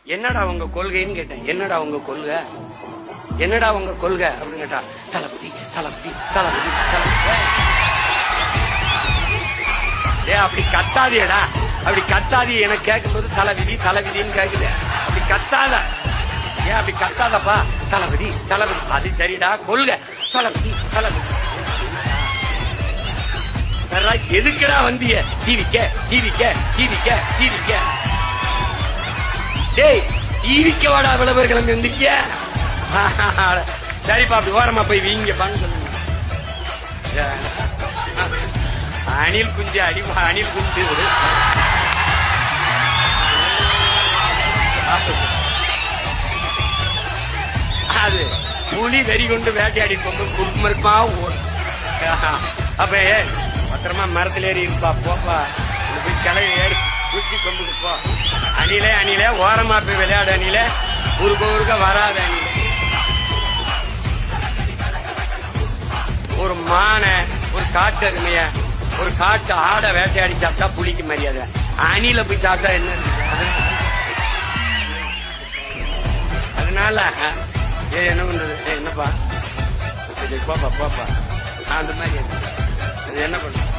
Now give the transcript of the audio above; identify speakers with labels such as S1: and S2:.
S1: என்னடா உங்க கொள்கைன்னு கேட்டேன். என்னடா உங்க கொள்கை, என்னடா உங்க கொள்கை அப்படின்னு கேட்டா, தளபதி தளபதி தளபதி தளபதி. அப்படி கத்தாதியடா, அப்படி கத்தாதி. எனக்கு கேட்கும்போது தலைவிதி தலைவிதின்னு கேக்குது. அப்படி கத்தாத, ஏன் அப்படி கத்தாதப்பா? தளபதி தளபதி. அது சரிடா, கொள்கை தளபதி தளபதி. எதுக்குடா வந்திய? டிவிக்க டிவிக்க டிவிக்க டிவிக்க. டேய், டிவிக்க வாடா விளம்பரங்கள் வந்திருக்கிய. சரிப்பா, அப்படி ஓரமா போய் வீங்கப்பான்னு சொல்லுங்க. அணில் குஞ்சு அடிப்பா, அணில் குஞ்சு. அது புலி வெறி கொண்டு வேட்டையாடி போகும்போது குறுமருப்பா ஓடும். அப்ப பத்திரமா மரத்துல ஏறி இருப்பா, போப்பா போய் கிளவி ஏறி குச்சி கொண்டுட்டு போ. அணிலே அணிலே ஓரமா போய் விளையாடு. அணிலே ஊருக்க ஊருக்க வராத. அணிலே ஒரு மானை, ஒரு காட்டு அருமைய, ஒரு காட்டு ஆடை வேட்டையாடி சாப்பிட்டா புலிக்கு மரியாதை. அணில போய் சாப்பிட்டா என்ன? அதனால என்ன பண்றது? என்னப்பா போப்பா போப்பா அந்த மாதிரி அது என்ன பண்றது?